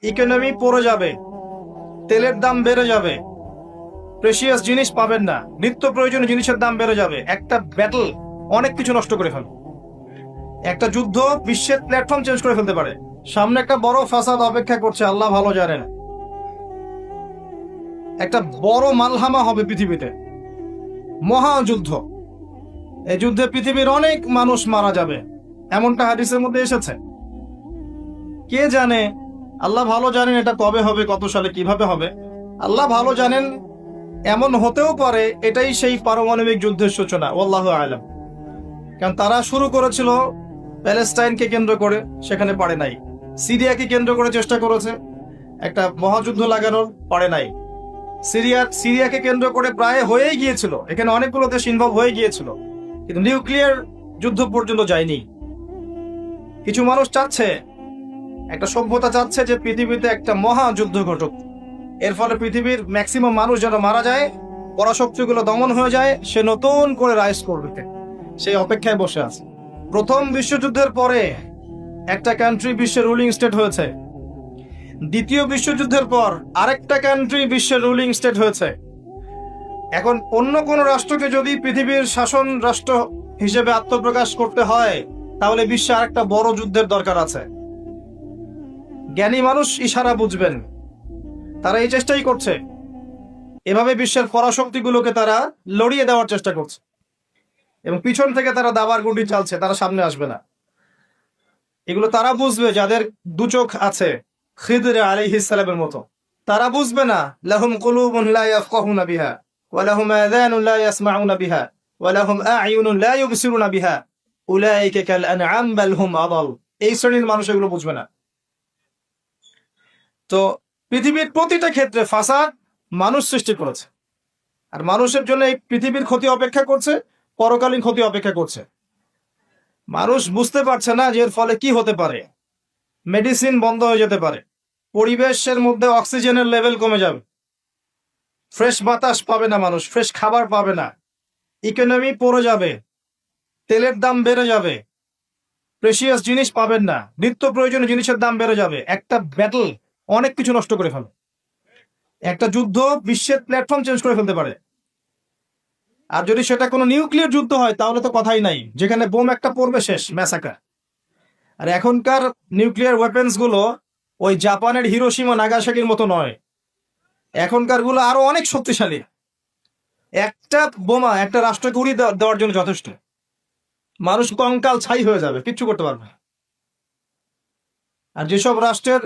Economy পড়ে যাবে, তেলের দাম বেড়ে যাবে, প্রেশিয়াস জিনিস পাবেন না, নিত্য প্রয়োজনীয় জিনিসের দাম বেড়ে যাবে। একটা ব্যাটল অনেক কিছু নষ্ট করে ফেলবে। একটা যুদ্ধ বিশ্বের প্ল্যাটফর্ম চেঞ্জ করে ফেলতে পারে। সামনে একটা বড় ফাসাদ অপেক্ষা করছে, আল্লাহ ভালো জানেন। একটা বড় মালহামা হবে পৃথিবীতে, মহাযুদ্ধ। এই যুদ্ধে পৃথিবীর অনেক মানুষ মারা যাবে, এমনটা হাদিসের মধ্যে এসেছে। কে জানে, আল্লাহ ভালো জানেন এটা কবে হবে, কত সালে, কিভাবে হবে, আল্লাহ ভালো জানেন। এমন হতেও পারে এটাই সেই পারমাণবিক যুদ্ধের সূচনা, আল্লাহু আ'লাম। কারণ তারা শুরু করেছিল প্যালেস্টাইনকে কেন্দ্র করে, সেখানে পারে নাই। সিরিয়াকে কেন্দ্র করে চেষ্টা করেছে একটা মহাযুদ্ধ লাগানোর, পারে নাই। সিরিয়াকে কেন্দ্র করে প্রায় হয়েই গিয়েছিল, এখানে অনেকগুলো দেশ ইনভলভ হয়ে গিয়েছিল, কিন্তু নিউক্লিয়ার যুদ্ধ পর্যন্ত যায়নি। কিছু মানুষ চাচ্ছে, একটা সভ্যতা চাচ্ছে যে পৃথিবীতে একটা মহাযুদ্ধ ঘটুক, এর ফলে পৃথিবীর ম্যাক্সিমাম মানুষ যেন মারা যায়, পরাশক্তিগুলো দমন হয়ে যায়, সে নতুন করে রাইজ করবে, সেই অপেক্ষায় বসে আছে। প্রথম বিশ্বযুদ্ধের পরে একটা কান্ট্রি বিশ্বের রুলিং স্টেট হয়েছে, দ্বিতীয় বিশ্বযুদ্ধের পর আরেকটা কান্ট্রি বিশ্বের রুলিং স্টেট হয়েছে। এখন অন্য কোন রাষ্ট্রকে যদি পৃথিবীর শাসন রাষ্ট্র হিসেবে আত্মপ্রকাশ করতে হয়, তাহলে বিশ্বে আরেকটা বড় যুদ্ধের দরকার আছে। জ্ঞানী মানুষ ইশারা বুঝবেন, তারা এই চেষ্টাই করছে। এভাবে বিশ্বের পরাশক্তিগুলোকে তারা লড়িয়ে দেওয়ার চেষ্টা করছে, এবং পিছন থেকে তারা দাবার গুটি চালছে, তারা সামনে আসবে না। এগুলো তারা বুঝবে যাদের দু চোখ আছে, খিদর আলাইহিস সালামের মতো। তারা বুঝবে না, লাহুম কুলুবুন লা ইয়াফকাহুনা বিহা ওয়া লাহুম আযানুন লা ইয়াসমাউনা বিহা ওয়া লাহুম আ'য়ুনুন লা ইউবসিরুনা বিহা উলাইকা কাল আনআম বাল হুম আদাল। এই শ্রেণীর মানুষ এগুলো বুঝবে না। তো পৃথিবীর প্রতিটা ক্ষেত্রে ফাসাদ মানুষ সৃষ্টি করেছে, আর মানুষের জন্য এই পৃথিবীর ক্ষতি অপেক্ষা করছে, পরকালীন ক্ষতি অপেক্ষা করছে। মানুষ বুঝতে পারছে না যে এর ফলে কি হতে পারে। মেডিসিন বন্ধ হয়ে যেতে পারে, পরিবেশের মধ্যে অক্সিজেনের লেভেল কমে যাবে, ফ্রেশ বাতাস পাবে না মানুষ, ফ্রেশ খাবার পাবে না, ইকোনমি পড়ে যাবে, তেলের দাম বেড়ে যাবে, প্রেশিয়াস জিনিস পাবেন না, নিত্য প্রয়োজনীয় জিনিসের দাম বেড়ে যাবে। একটা ব্যাটল অনেক কিছু নষ্ট করে ফেলে। একটা যুদ্ধ বিশ্বের প্ল্যাটফর্ম চেঞ্জ করে ফেলতে পারে। আর যদি সেটা কোনো নিউক্লিয়ার যুদ্ধ হয়, তাহলে তো কথাই নাই, যেখানে বোম একটা পড়বে, শেষ, ম্যাসাকার। আর এখনকার নিউক্লিয়ার ওয়েপেন্স গুলো ওই জাপানের হিরোশিমা নাগাসাকির মতো নয়, এখনকার গুলো আরো অনেক শক্তিশালী। একটা বোমা একটা রাষ্ট্রকে উড়িয়ে দেওয়ার জন্য যথেষ্ট। মানুষ কঙ্কাল ছাই হয়ে যাবে, কিচ্ছু করতে পারবে না। আর যেসব রাষ্ট্রের